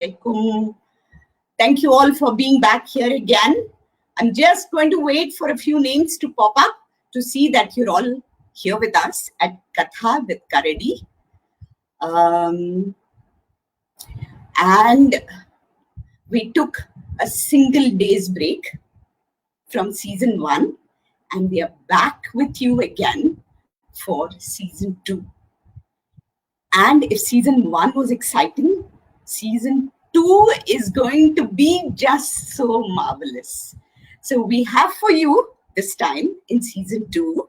Assalamualaikum. Thank you all for being back here again. I'm just going to wait for a few names to pop up to see that you're all here with us at Katha with Karedi. And we took a single day's break from season 1, and we are back with you again for season 2. And if season 1 was exciting, season 2 is going to be just so marvelous. So we have for you this time in season 2,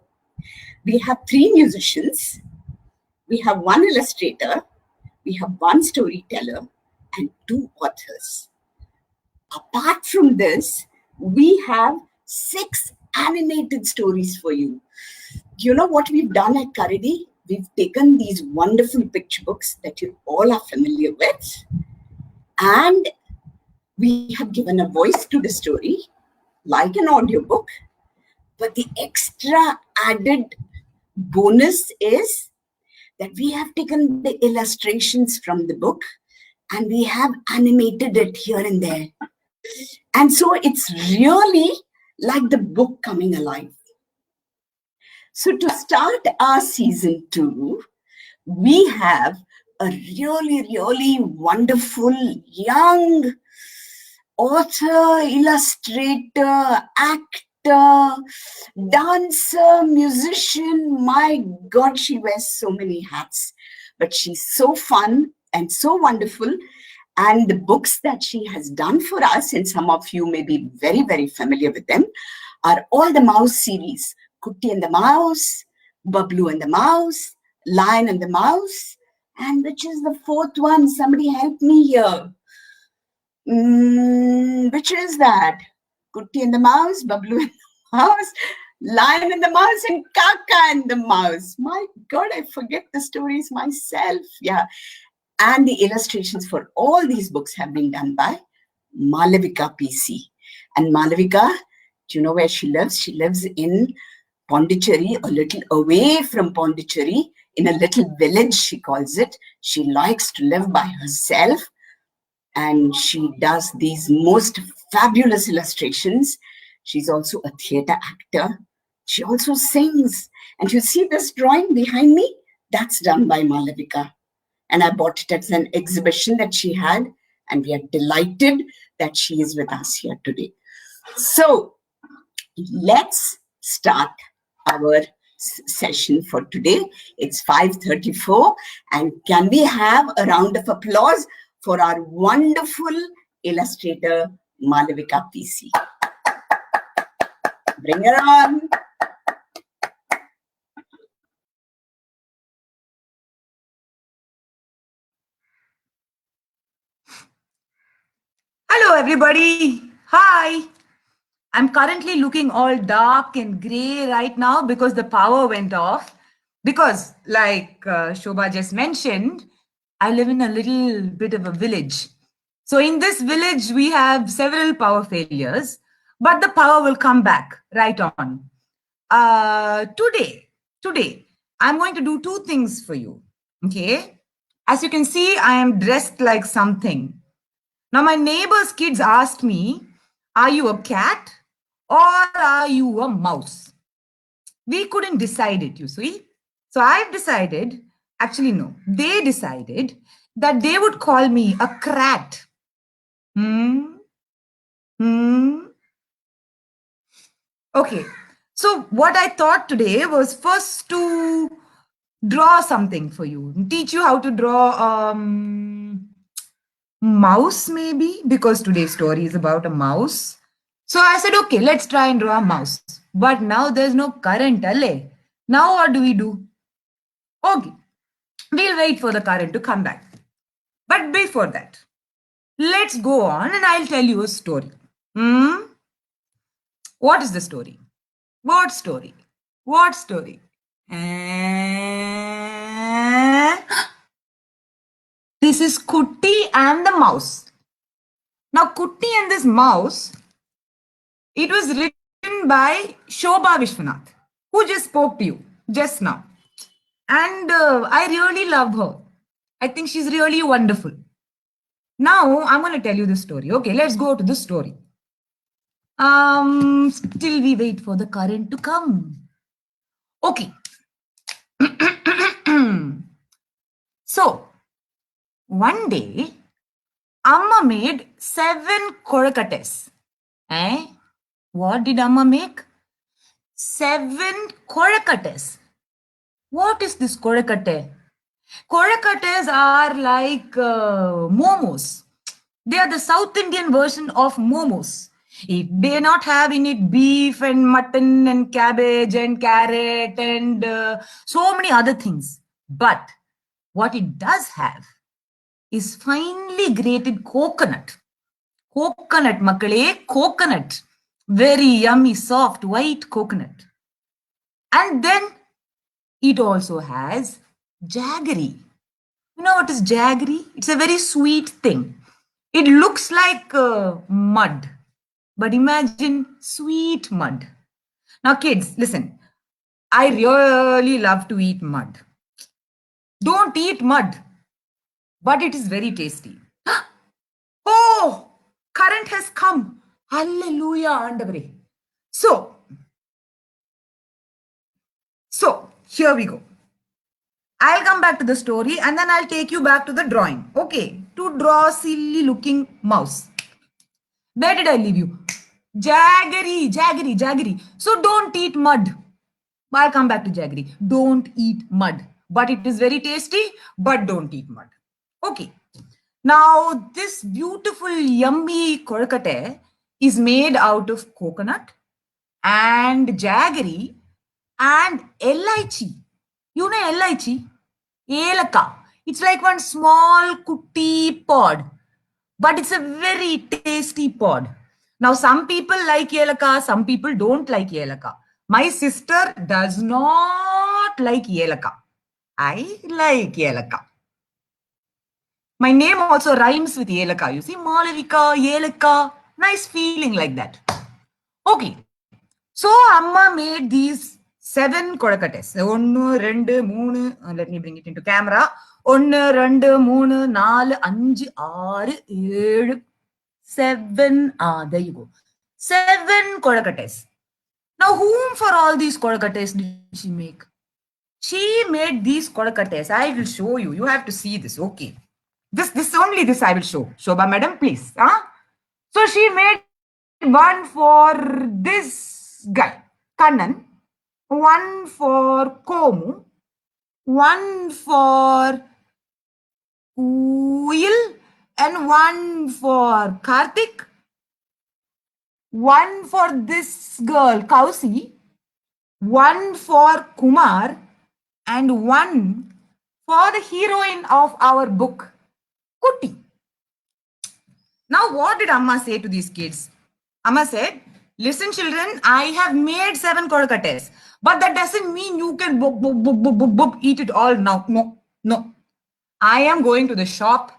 we have 3 musicians, we have 1 illustrator, we have 1 storyteller, and 2 authors. Apart from this, we have 6 animated stories for you. You know what we've done at Karedi? We've taken these wonderful picture books that you all are familiar with, and we have given a voice to the story like an audiobook. But the extra added bonus is that we have taken the illustrations from the book and we have animated it here and there. And so it's really like the book coming alive. So to start our season 2, we have a really wonderful young author, illustrator, actor, dancer, musician. My God, she wears so many hats, but she's so fun and so wonderful. And the books that she has done for us, and some of you may be very familiar with them, are all the Mouse series. Kutti and the Mouse, Bablu and the Mouse, Lion and the Mouse, and which is the 4th one? Somebody help me here. Which is that? Kutti and the Mouse, Bablu and the Mouse, Lion and the Mouse, and Kaka and the Mouse. My God, I forget the stories myself. Yeah. And the illustrations for all these books have been done by Malavika PC. And Malavika, do you know where she lives? She lives in Pondicherry, a little away from Pondicherry, in a little village, she calls it. She likes to live by herself, and she does these most fabulous illustrations. She's also a theatre actor. She also sings. And you see this drawing behind me? That's done by Malavika. And I bought it at an exhibition that she had, and we are delighted that she is with us here today. So let's start our session for today. It's 5:34, and can we have a round of applause for our wonderful illustrator, Malavika PC. Bring her on. Hello everybody. Hi. I'm currently looking all dark and gray right now because the power went off. Because, like Shobha just mentioned, I live in a little bit of a village. So, in this village, we have several power failures, but the power will come back right on. Today, I'm going to do 2 things for you. Okay. As you can see, I am dressed like something. Now, my neighbor's kids asked me, are you a cat or are you a mouse? We couldn't decide it, you see. So I've decided, actually, no, they decided that they would call me a crat. Okay. So what I thought today was first to draw something for you, teach you how to draw mouse, maybe, because today's story is about a mouse. So I said, okay, let's try and draw a mouse. But now there's no current, Ale. Now what do we do? Okay, we'll wait for the current to come back. But before that, let's go on and I'll tell you a story. What is the story? What story? What story? This is Kutti and the Mouse. Now, Kutti and this mouse, it was written by Shobha Vishwanath, who just spoke to you just now. And I really love her. I think she's really wonderful. Now I'm going to tell you the story. Okay, let's go to the story. Still we wait for the current to come. Okay. So, one day, Amma made 7 kolakates. Eh? What did Amma make? 7 kolakates. What is this kolakate? Kolakates are like momos. They are the South Indian version of momos. It may not have in it beef and mutton and cabbage and carrot and so many other things. But what it does have is finely grated coconut. Coconut, makale, coconut. Very yummy, soft, white coconut. And then it also has jaggery. You know what is jaggery? It's a very sweet thing. It looks like mud, but imagine sweet mud. Now, kids, listen. I really love to eat mud. Don't eat mud, but it is very tasty. Oh, current has come. Hallelujah, Andavare. So here we go. I'll come back to the story and then I'll take you back to the drawing. Okay, to draw a silly looking mouse. Where did I leave you? Jaggery, jaggery, jaggery. So don't eat mud. I'll come back to jaggery. Don't eat mud. But it is very tasty, but don't eat mud. Okay. Now, this beautiful, yummy kolkate is made out of coconut and jaggery and elaichi. You know elaichi? Elaka. It's like one small kutti pod, but it's a very tasty pod. Now, some people like yelaka, some people don't like yelaka. My sister does not like yelaka. I like yelaka. My name also rhymes with yelaka. You see, Malavika, yelaka, nice feeling like that. Okay, so Amma made these 7 kodakates. 1, 2, 3, let me bring it into camera. 1, 2, 3, 4, 5, 6, 7, 7. There you go. 7 kodakates. Now, whom for all these kodakates did she make? She made these kodakates. I will show you. You have to see this. Okay. This only this I will show. Shobha madam, please. Huh? So she made one for this guy, Kannan, one for Komu, one for Kuil, and one for Karthik, one for this girl, Kausi, one for Kumar, and one for the heroine of our book, Kuti. Now, what did Amma say to these kids? Amma said, listen, children, I have made 7 kolkates, but that doesn't mean you can eat it all now. No. I am going to the shop.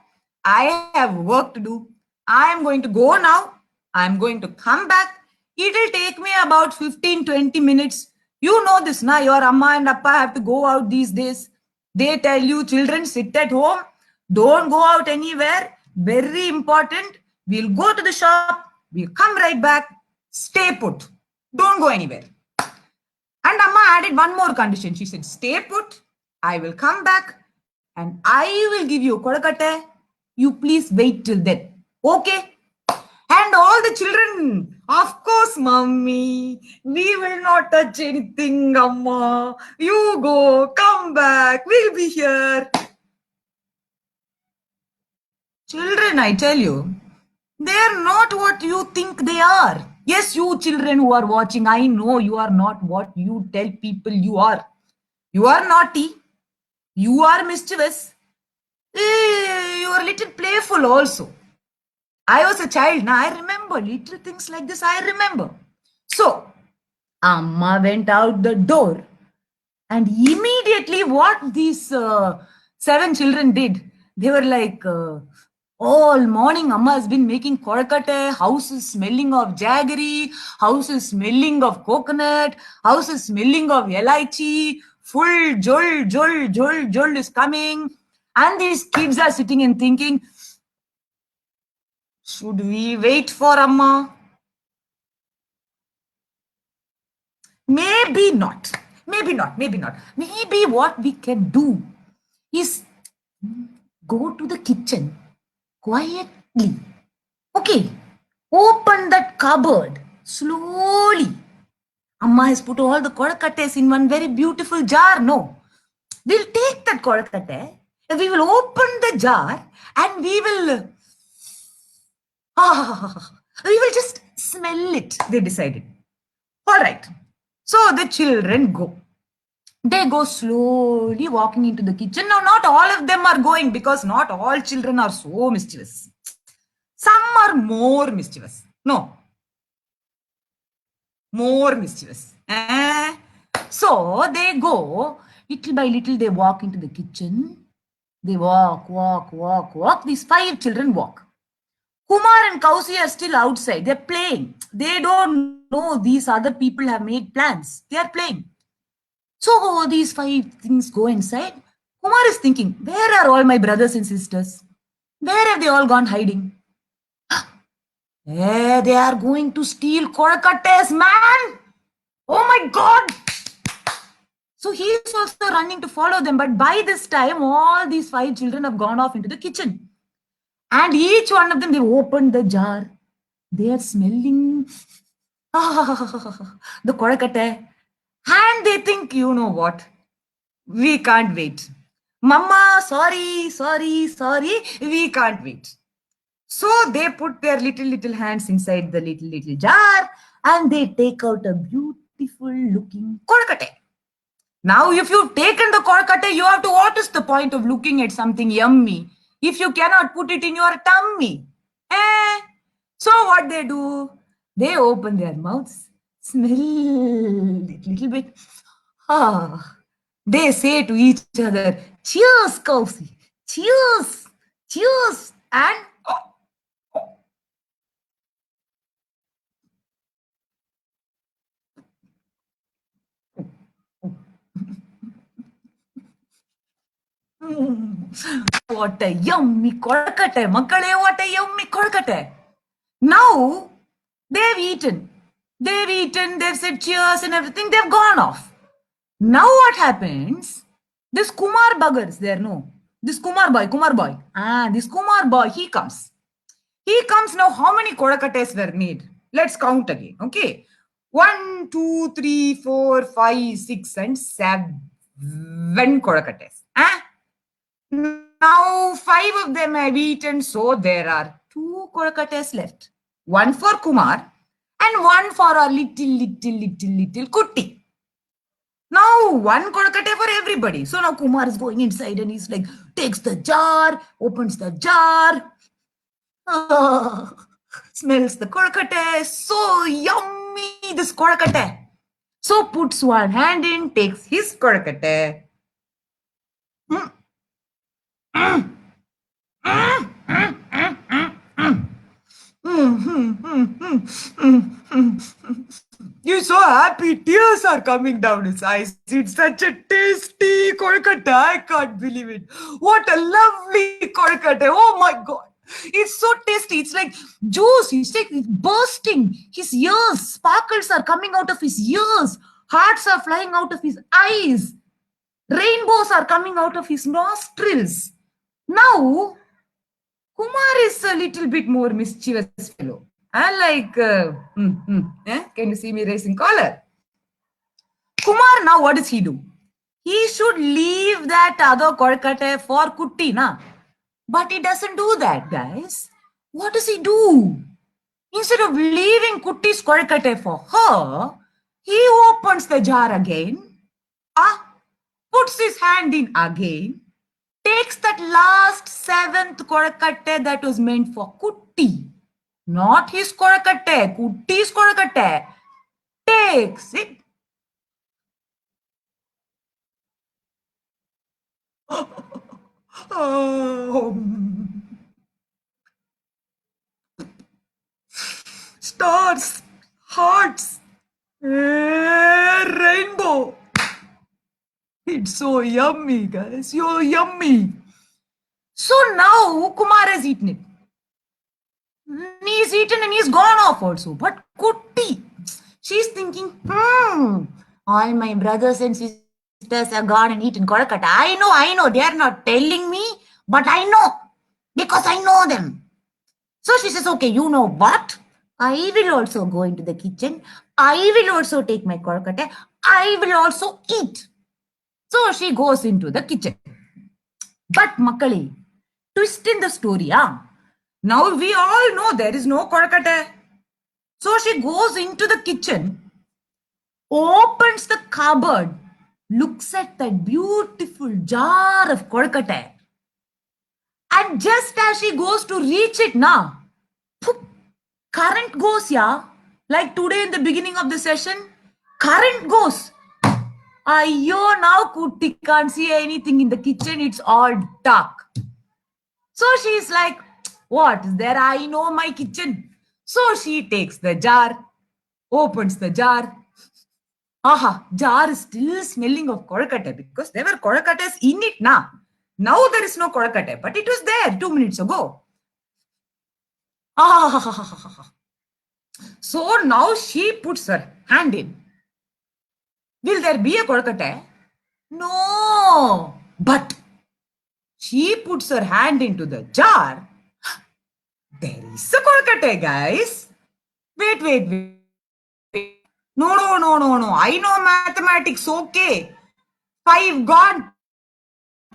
I have work to do. I am going to go now. I am going to come back. It will take me about 15-20 minutes. You know this, na? Your Amma and Appa have to go out these days. They tell you, children, sit at home. Don't go out anywhere. Very important. We'll go to the shop. We'll come right back. Stay put. Don't go anywhere. And Amma added one more condition. She said, stay put. I will come back and I will give you kodakate. You please wait till then. Okay? And all the children, of course, mommy, we will not touch anything, Amma. You go, come back. We'll be here. Children, I tell you, they are not what you think they are. Yes, you children who are watching, I know you are not what you tell people you are. You are naughty. You are mischievous. You are a little playful also. I was a child. Now I remember little things like this. I remember. So, Amma went out the door and immediately what these 7 children did, they were like, all morning Amma has been making kodakate, house is smelling of jaggery, house is smelling of coconut, house is smelling of elaichi, full jol is coming. And these kids are sitting and thinking, Should we wait for Amma? Maybe not. Maybe not. Maybe not. Maybe what we can do is go to the kitchen quietly. Okay. Open that cupboard slowly. Amma has put all the kodakattes in one very beautiful jar. No. We'll take that kodakatte and we will open the jar and we will we will just smell it, they decided. All right. So the children go. They go slowly walking into the kitchen. Now, not all of them are going because not all children are so mischievous. Some are more mischievous. No. More mischievous. So they go, little by little, they walk into the kitchen. They walk. These 5 children walk. Kumar and Kausi are still outside. They're playing. They don't know these other people have made plans. They are playing. So these 5 things go inside. Kumar is thinking, where are all my brothers and sisters? Where have they all gone hiding? They are going to steal Kodakattes, man! Oh my God! So he is also running to follow them. But by this time, all these 5 children have gone off into the kitchen. And each one of them, they opened the jar. They are smelling the Kodakatte. And they think, you know what? We can't wait. Mama, sorry, we can't wait. So they put their little hands inside the little jar and they take out a beautiful looking kodakatte. Now, if you've taken the kodakatte, you have to, what is the point of looking at something yummy if you cannot put it in your tummy? So what they do? They open their mouths, smell it little bit. They say to each other, cheers, Kausi, cheers, and what a yummy kodakatte, makkale, what a yummy kodakatte. Now, they've eaten, they've said cheers and everything, they've gone off. Now what happens? This Kumar bugger is there, no? This Kumar boy. This Kumar boy, he comes. Now. How many kodakattes were made? Let's count again. Okay. 1, 2, 3, 4, 5, 6, and 7 kodakattes. Now 5 of them have eaten, so there are 2 kodakattes left. 1 for Kumar and 1 for our little Kutti. Now 1 kodakatte for everybody. So now Kumar is going inside and he's like, takes the jar, opens the jar. Smells the kodakatte. So yummy, this kodakatte. So puts one hand in, takes his kodakatte. You're so happy. Tears are coming down his eyes. It's such a tasty kodakatte. I can't believe it. What a lovely kodakatte. Oh my God. It's so tasty. It's like juice. It's like it's bursting. His ears, sparkles are coming out of his ears. Hearts are flying out of his eyes. Rainbows are coming out of his nostrils. Now, Kumar is a little bit more mischievous fellow. I like, can you see me raising collar? Kumar, now what does he do? He should leave that other kodakatte for Kutti, na? But he doesn't do that, guys. What does he do? Instead of leaving Kutti's kodakatte for her, he opens the jar again, puts his hand in again, takes that last 7th kodakatte that was meant for Kutti. Not his kodakatte, Kutti's kodakatte. Takes it. Stars, hearts, rainbow. It's so yummy, guys. So yummy. So now Kumar has eaten it. he's eaten and he's gone off also. But Kutti, she's thinking, all my brothers and sisters have gone and eaten korakata. I know, they are not telling me, but I know, because I know them. So she says, okay, you know what? I will also go into the kitchen. I will also take my korakata. I will also eat. So she goes into the kitchen. But Makkali, twist in the story, now we all know there is no korakata. So she goes into the kitchen, opens the cupboard, looks at that beautiful jar of korakata. And just as she goes to reach it now, current goes, like today in the beginning of the session, current goes. Ayyo, now Kutti can't see anything in the kitchen, it's all dark. So she's like, what is there? I know my kitchen. So she takes the jar, opens the jar. Aha, jar is still smelling of korakata because there were korakatas in it now. Now there is no korakata, but it was there 2 minutes ago. Ah, so now she puts her hand in. Will there be a korakata? No. But she puts her hand into the jar. There is a korakata, guys. Wait. No. I know mathematics, okay. 5 gone,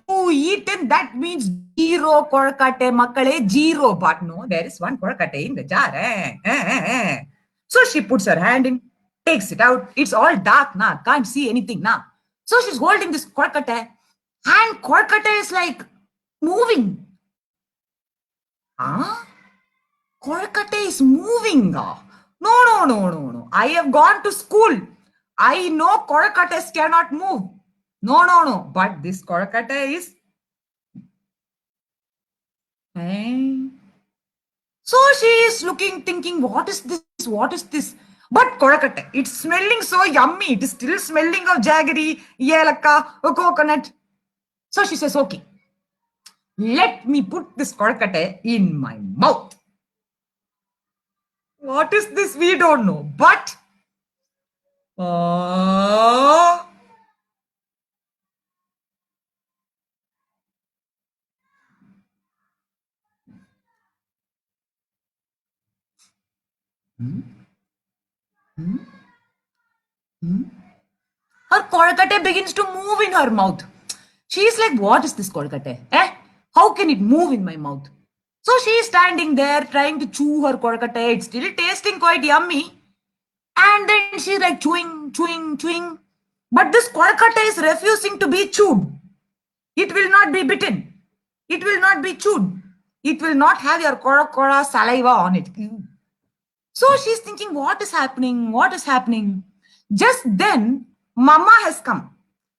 2 eaten, that means 0 korakate, makkale, 0. But no, there is 1 korakate in the jar. So she puts her hand in, takes it out. It's all dark now, can't see anything now. So she's holding this korakate, and korakate is like moving. Huh? Korakate is moving. No. I have gone to school. I know korakates cannot move. No. But this korakate is. So she is looking, thinking, what is this? But korakate, it's smelling so yummy. It is still smelling of jaggery, yelaka, coconut. So she says, okay, let me put this korakate in my mouth. What is this? We don't know. But her korakate begins to move in her mouth. She is like, what is this korakate? How can it move in my mouth? So she is standing there trying to chew her korakate. It's still tasting quite yummy. And then she's like chewing. But this korakate is refusing to be chewed. It will not be bitten. It will not be chewed. It will not have your kora saliva on it. So she's thinking, what is happening? Just then, Mama has come.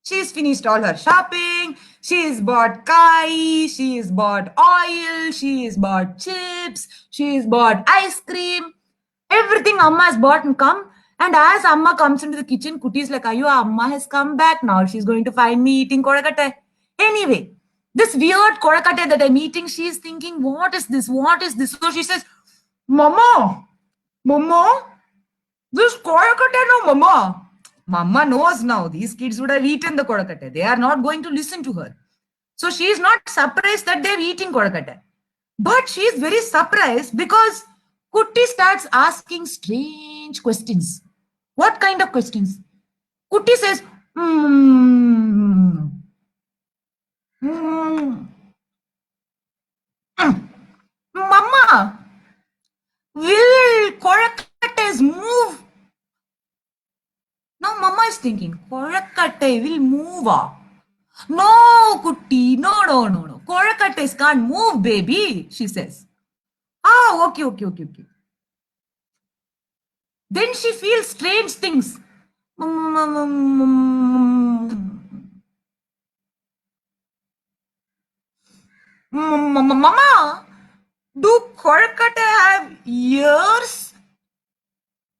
She's finished all her shopping. She's bought kai, she's bought oil, she's bought chips, she's bought ice cream. Everything Amma has bought and come. And as Amma comes into the kitchen, Kutti is like, Ayo, Amma has come back now. She's going to find me eating korakate. Anyway, this weird korakate that I'm eating, she's thinking, what is this? So she says, Mama, this korakate, no, Mama. Mama knows now these kids would have eaten the korakate. They are not going to listen to her. So she is not surprised that they're eating korakate. But she is very surprised because Kutti starts asking strange questions. What kind of questions? Kutti says, Mama, will korakates move? Now Mama is thinking, korakate will move. No, Kutti, no. Korakates can't move, baby, she says. Okay. Then she feels strange things. Mama, do korakate have ears?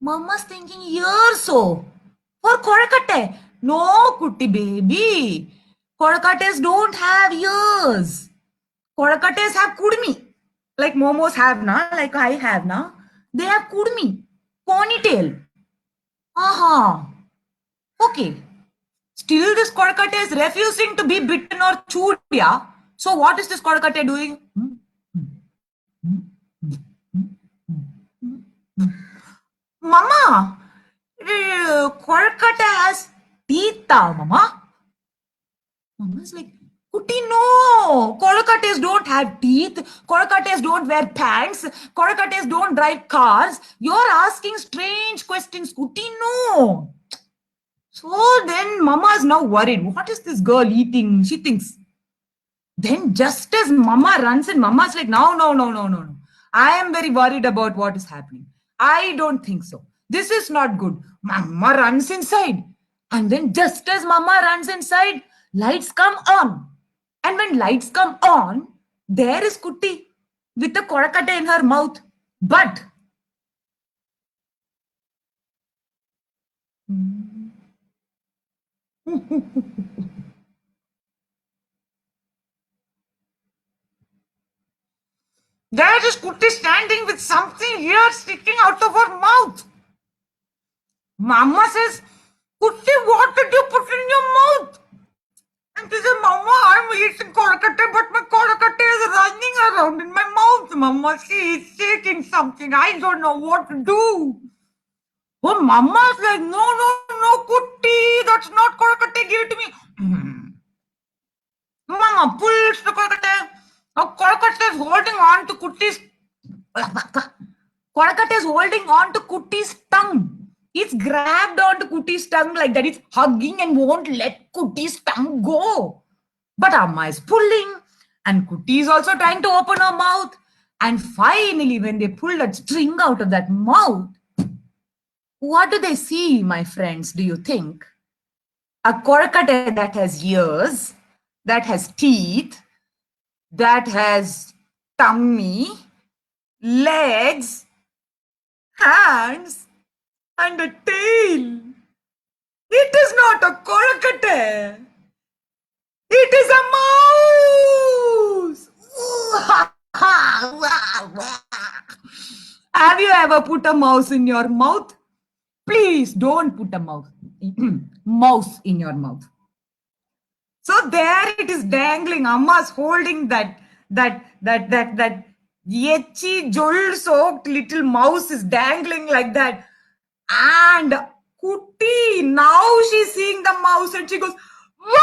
Mama's thinking ears so. For korakate? No, Kutti baby. Korakates don't have ears. Korakates have kudmi. Like momos have na, like I have na. They have kudmi, ponytail. Aha. Okay. Still, this Kodakate is refusing to be bitten or chewed. Yeah. So, what is this Kodakate doing? Mama, Kodakate has teeth, Mama. Mama's like, Kuti, no. Kodakates don't have teeth. Kodakates don't wear pants. Kodakates don't drive cars. You're asking strange questions, Kuti, no. So then Mama is now worried. What is this girl eating? She thinks. Then just as Mama runs in, Mama's like, no, no, no, no, no, no. I am very worried about what is happening. I don't think so. This is not good. Mama runs inside. And then just as Mama runs inside, lights come on. And when lights come on, there is Kutti with a Kodakate in her mouth. But there is Kutti standing with something here sticking out of her mouth. Mama says, Kutti, what did you put in your mouth? And she said, Mama, I'm eating Kodakate, but my Kodakate is running around in my mouth. Mama, she is shaking something. I don't know what to do. Oh, Mama's like, no, no, no, Kutti, that's not Kodakate, give it to me. Mama pulls the Kodakate. Kodakate is holding on to Kutti's. Kodakate is holding on to Kutti's tongue. It's grabbed onto Kutti's tongue like that. It's hugging and won't let Kutti's tongue go. But Amma is pulling, and Kutti is also trying to open her mouth. And finally, when they pull that string out of that mouth, what do they see, my friends, do you think? A Kodakate that has ears, that has teeth, that has tummy, legs, hands, and a tail. It is not a Kodakate. It is a mouse. Have you ever put a mouse in your mouth? Please don't put a mouse in your mouth. So there it is dangling. Amma's holding that yetchy jol soaked little mouse is dangling like that. And Kutti, now she's seeing the mouse and she goes, Wah!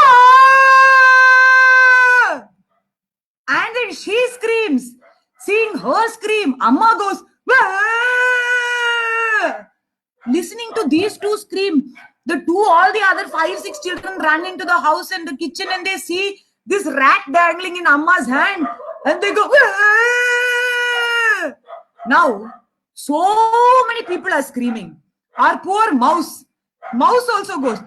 And then she screams. Seeing her scream, Amma goes, Wah! Listening to these two scream, all the other 5-6 children run into the house and the kitchen and they see this rat dangling in Amma's hand and they go, Wah! Now, so many people are screaming. Our poor mouse also goes,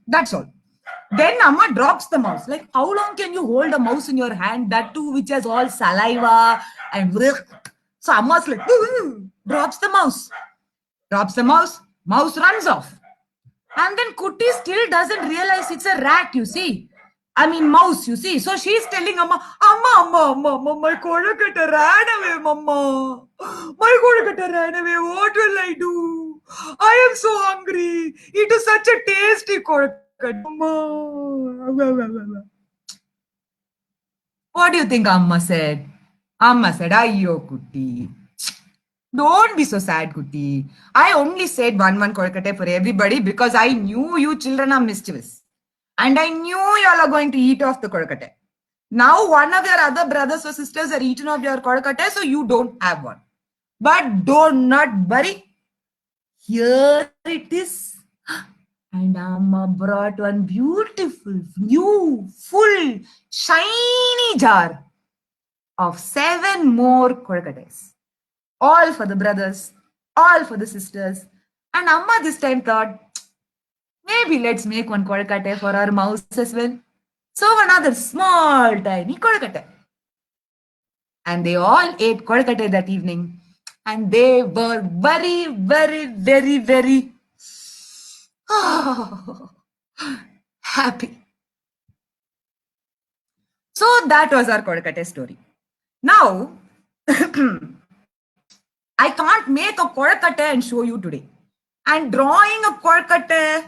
that's all. Then Amma drops the mouse. Like, how long can you hold a mouse in your hand? That too, which has all saliva and so Amma's like, drops the mouse. Mouse runs off. And then Kutti still doesn't realize it's a rat, you see. I mean, mouse, you see. So she's telling Amma, my Kodakate ran away, Mama. My Kodakate ran away. What will I do? I am so hungry. It is such a tasty Kodakate. Mama. What do you think Amma said? Amma said, Ayyo, Kutti. Don't be so sad, Kutti. I only said one Kodakate for everybody because I knew you children are mischievous. And I knew y'all are going to eat off the Kodakate. Now one of your other brothers or sisters are eating off your Kodakate, so you don't have one. But do not worry. Here it is. And Amma brought one beautiful, new, full, shiny jar of 7 more Kodakates. All for the brothers, all for the sisters. And Amma this time thought, maybe let's make one Kodakate for our mouse as well. So another small, tiny Kodakate. And they all ate Kodakate that evening. And they were very, very, very, very happy. So So that was our Kodakate story. Now, I can't make a Kodakate and show you today. And drawing a Kodakate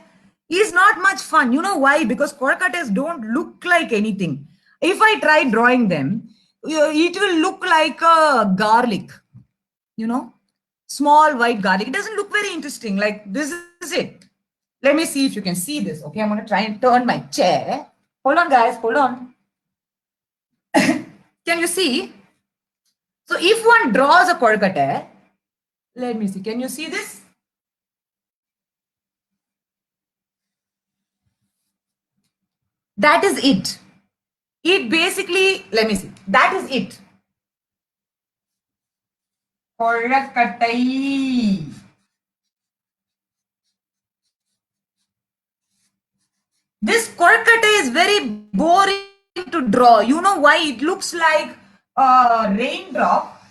is not much fun. You know why? Because Kodakates don't look like anything. If I try drawing them, it will look like a garlic, small white garlic. It doesn't look very interesting. Like this is it. Let me see if you can see this. Okay, I'm going to try and turn my chair. Hold on, guys. Hold on. Can you see? So if one draws a Kodakate, let me see. Can you see this? That is it. It basically, let me see. That is it. Kodakate. This Kodakate is very boring to draw. You know why? It looks like a raindrop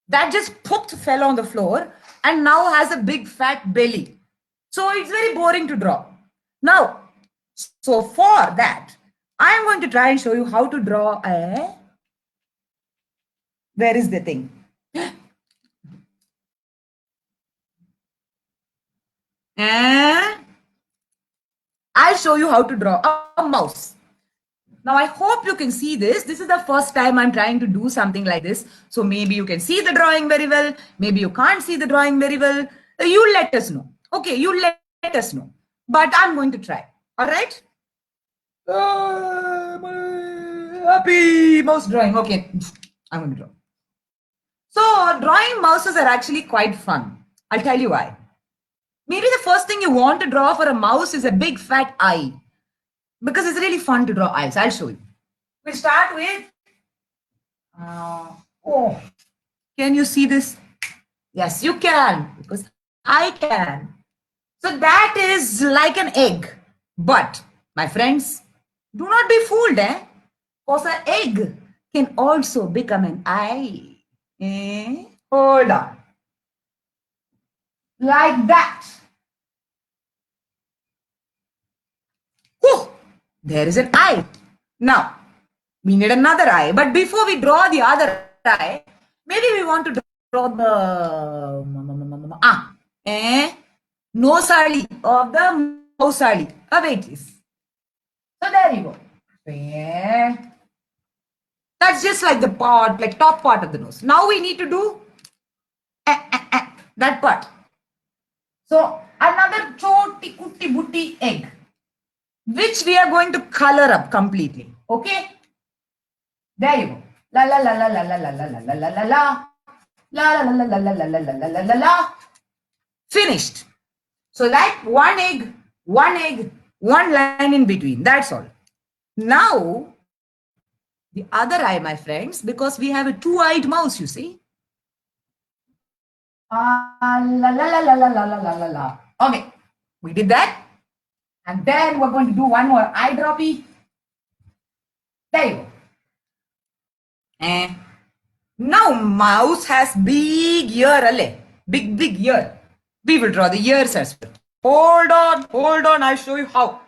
that just fell on the floor and now has a big fat belly. So it's very boring to draw. Now, so for that, I'm going to try and show you how to draw a... Where is the thing? And I'll show you how to draw a mouse. Now, I hope you can see this. This is the first time I'm trying to do something like this. So maybe you can see the drawing very well. Maybe you can't see the drawing very well. You let us know. Okay, you let us know. But I'm going to try. All right? Happy mouse drawing. Okay, I'm going to draw. So drawing mouses are actually quite fun. I'll tell you why. Maybe the first thing you want to draw for a mouse is a big fat eye. Because it's really fun to draw eyes. I'll show you. We'll start with... can you see this? Yes, you can. Because I can. So that is like an egg. But, my friends, do not be fooled, eh? Because an egg can also become an eye. Hold on. Like that. Whew, there is an eye. Now, we need another eye. But before we draw the other eye, maybe we want to draw the nosali of the mousali. Wait, please. So there you go. That's just like the part, like top part of the nose. Now we need to do that part. So another choti kutti butti egg, which we are going to color up completely. Okay? There you go. La la la la la la la la la la la la. La la la la la la la la la la la. Finished. So like one egg, one line in between. That's all. Now, the other eye, my friends, because we have a two-eyed mouse, you see. La la la la la la la la la la. Okay, we did that. And then we're going to do one more eye droppy. There you go. And now mouse has big ear, big ear. We will draw the ears as well. Hold on, I'll show you how.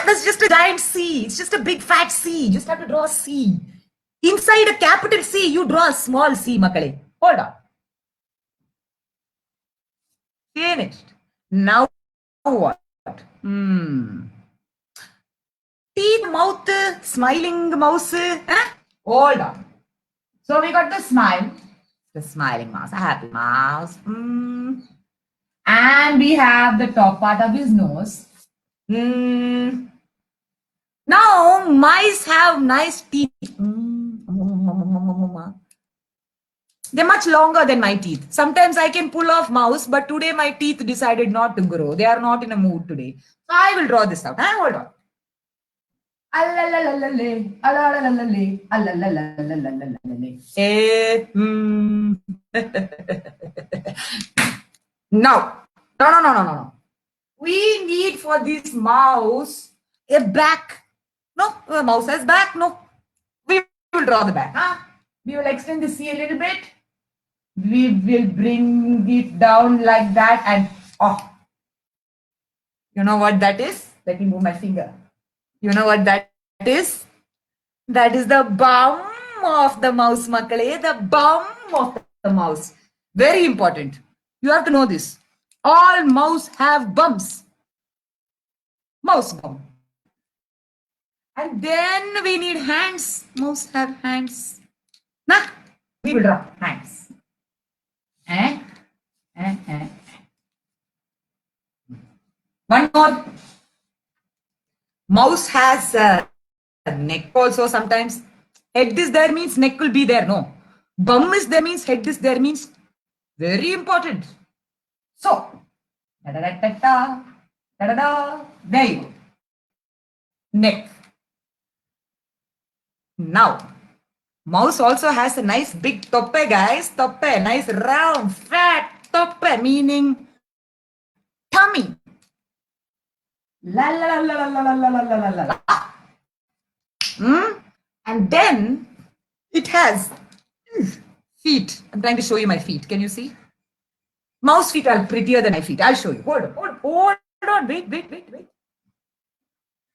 That's just a giant C. It's just a big fat C. You just have to draw a C. Inside a capital C, you draw a small C, makale. Hold on. Finished. Now what? Teeth, mouth, smiling mouse. Hold on. So we got the smile, the smiling mouse, a happy mouse. And we have the top part of his nose. Now mice have nice teeth. They're much longer than my teeth. Sometimes I can pull off mouse, but today my teeth decided not to grow. They are not in a mood today. So I will draw this out. Hold on. No. We need for this mouse a back. No, the mouse has back. No. We will draw the back. We will extend the C a little bit. We will bring it down like that and You know what that is? Let me move my finger. You know what that is? That is the bum of the mouse, makale. The bum of the mouse. Very important. You have to know this. All mouse have bums. Mouse bum. And then we need hands. Mouse have hands. Nah, we will draw hands. Eh? Eh? Eh? One more. Mouse has a neck also sometimes. Head is there means neck will be there. No. Bum is there means head is there means very important. So, da da da da da da da da. There you go. Neck. Now, mouse also has a nice big toppe, guys. Toppe, nice round, fat toppe, meaning tummy. La la la la la la la la la la la. And then it has feet. I'm trying to show you my feet. Can you see? Mouse feet are prettier than my feet. I'll show you. Hold on. Wait.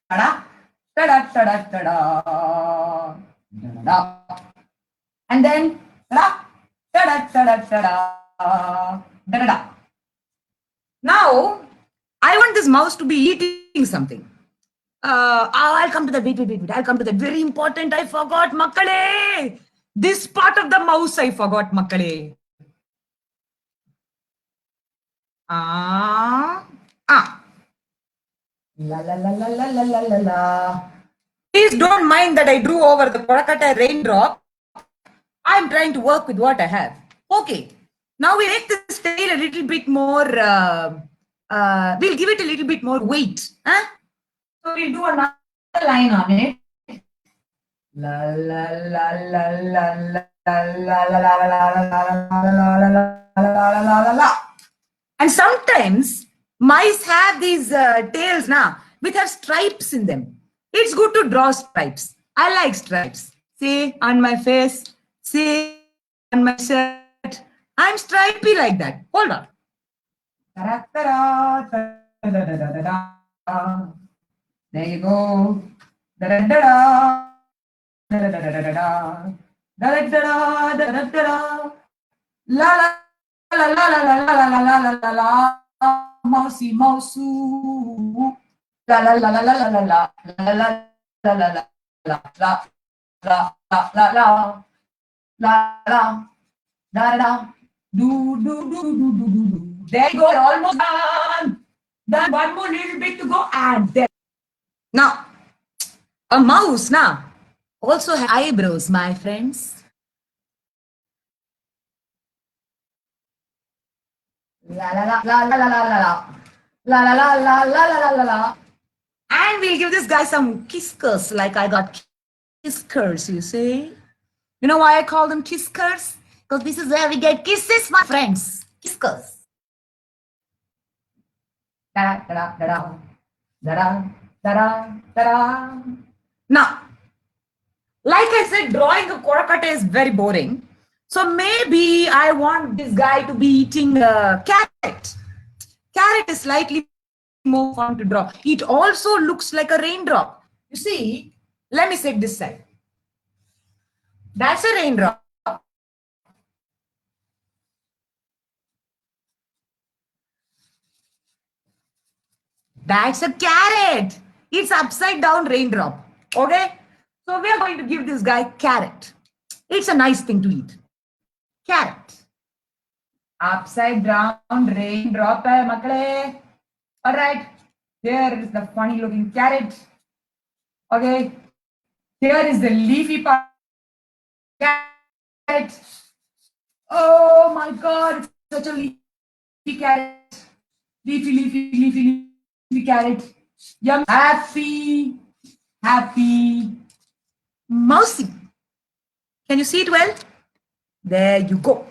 Ta-da, ta-da, ta-da, ta-da, ta-da. And then ta-da, ta-da, ta-da, ta-da, ta-da. Now, I want this mouse to be eating something. I'll come to that. Wait. I'll come to that. Very important. I forgot, makkale. This part of the mouse I forgot, makkale. La la la la la la la la la. Please don't mind that I drew over the Korakata raindrop. I'm trying to work with what I have. Okay. Now we make this tail a little bit more, we'll give it a little bit more weight. Huh? So we'll do another line on it. La la la la la la la la la la la. And sometimes mice have these tails now which have stripes in them. It's good to draw stripes. I like stripes. See on my face, see on my shirt. I'm stripy like that. Hold on. There you go. La la la la la la la la la la la mousey mousey la la la la la la la la la la la la la la la la la la la do. There you go, almost done. Done. One more little bit to go, and there. Now, a mouse now also has eyebrows, my friends. La la la la la la la la la la la la la la la la. And we'll give this guy some kiskers, like I got kiskers, you see. You know why I call them kiskers? Because this is where we get kisses, my friends. Kiskers. Da da da da da da da da. Now, like I said, drawing a Korakata is very boring. So maybe I want this guy to be eating a carrot. Carrot is slightly more fun to draw. It also looks like a raindrop. You see, let me set this side. That's a raindrop. That's a carrot. It's upside down raindrop. Okay? So we are going to give this guy carrot. It's a nice thing to eat. Carrot. Upside down raindrop, makale. All right. Here is the funny looking carrot. Okay. Here is the leafy part. Carrot. Oh my God. It's such a leafy carrot. Leafy carrot. Yum. Happy. Mousy. Can you see it well? There you go.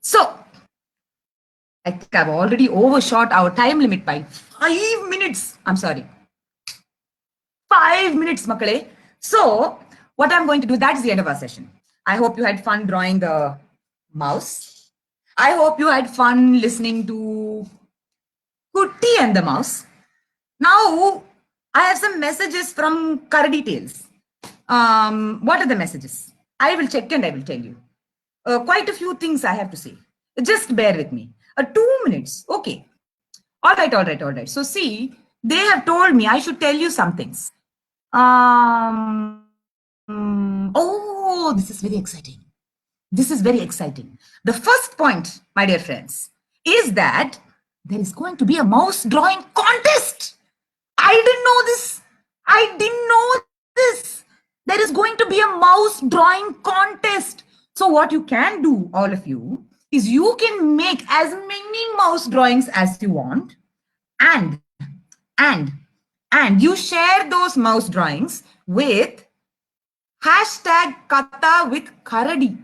So, I think I've already overshot our time limit by 5 minutes. I'm sorry. 5 minutes, makale. So, what I'm going to do, that's the end of our session. I hope you had fun drawing the mouse. I hope you had fun listening to Kutti and the mouse. Now, I have some messages from Curry Tales. What are the messages? I will check and I will tell you. Quite a few things I have to say. Just bear with me. 2 minutes. Okay. All right, all right, all right. So, see, they have told me I should tell you some things. Oh, this is very exciting. This is very exciting. The first point, my dear friends, is that there is going to be a mouse drawing contest. I didn't know this. I didn't know this. There is going to be a mouse drawing contest. So, what you can do, all of you, is you can make as many mouse drawings as you want, and and and you share those mouse drawings with hashtag Katha with Karadi.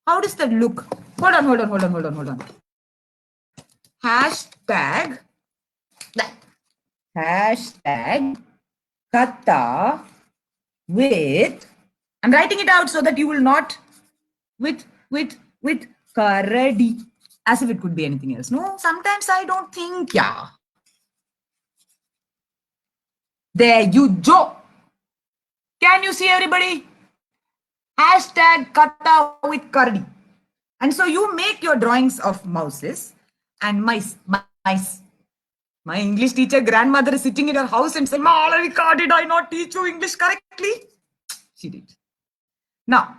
How does that look? Hold on, hold on, hold on, hold on, hold on. Hashtag that. Hashtag Katha with. I'm writing it out so that you will not with Karadi, as if it could be anything else. No, sometimes I don't think. Yeah. There you go. Can you see everybody? Hashtag Katha with Karadi. And so you make your drawings of mouses and mice. My English teacher grandmother is sitting in her house and saying, Malavika, did I not teach you English correctly? She did. Now,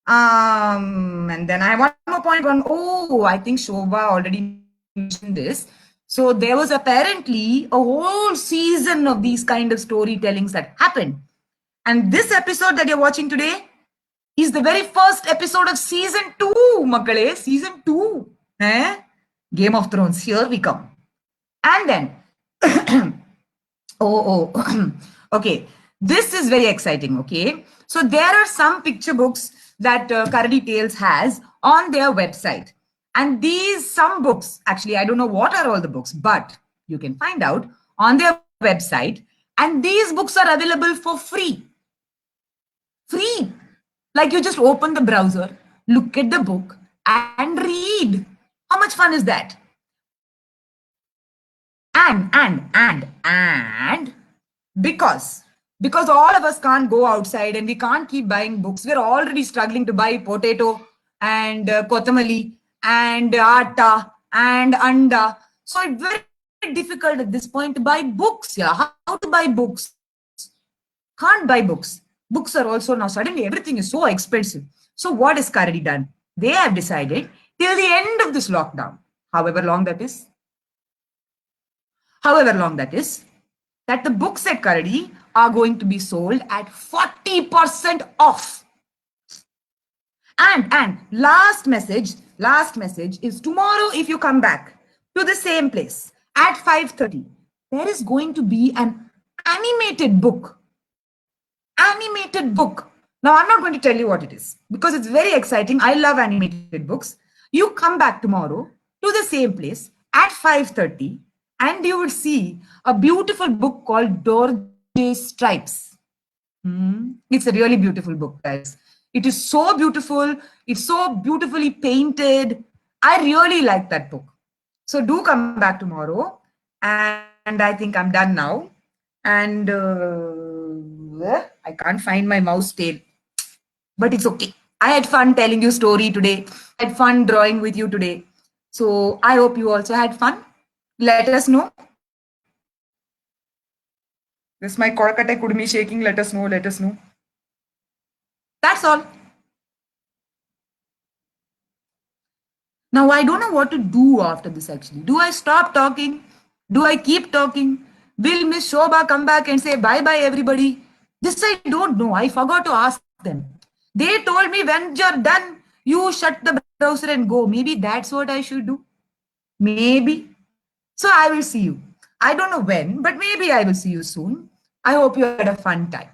and then I have one more point. I think Shobha already mentioned this. So there was apparently a whole season of these kind of storytellings that happened. And this episode that you're watching today is the very first episode of season 2, Makale. Season 2. Game of Thrones. Here we come. And then, okay. This is very exciting, okay? So there are some picture books that Karadi Tales has on their website. And some books, actually, I don't know what are all the books, but you can find out on their website. And these books are available for free. Free. Like you just open the browser, look at the book and read. How much fun is that? And because all of us can't go outside and we can't keep buying books, we're already struggling to buy potato and kotamali and atta and anda. So it's very difficult at this point to buy books. Yeah, how to buy books? Can't buy books. Books are also now suddenly everything is so expensive. So what is Karadi done? They have decided till the end of this lockdown, however long that is, that the books at Karadi are going to be sold at 40% off. And last message is tomorrow, if you come back to the same place at 5:30, there is going to be an animated book. Now, I'm not going to tell you what it is because it's very exciting. I love animated books. You come back tomorrow to the same place at 5:30 and you will see a beautiful book called Dorje Stripes. It's a really beautiful book, guys. It is so beautiful. It's so beautifully painted. I really like that book. So do come back tomorrow. And I think I'm done now. And I can't find my mouse tail. But it's okay. I had fun telling you story today. I had fun drawing with you today. So I hope you also had fun. Let us know. This is my Kolkata Kudumi shaking. Let us know. That's all. Now, I don't know what to do after this actually. Do I stop talking? Do I keep talking? Will Miss Shobha come back and say bye-bye everybody? This I don't know. I forgot to ask them. They told me when you're done, you shut the browser and go. Maybe that's what I should do. Maybe. So I will see you. I don't know when, but maybe I will see you soon. I hope you had a fun time.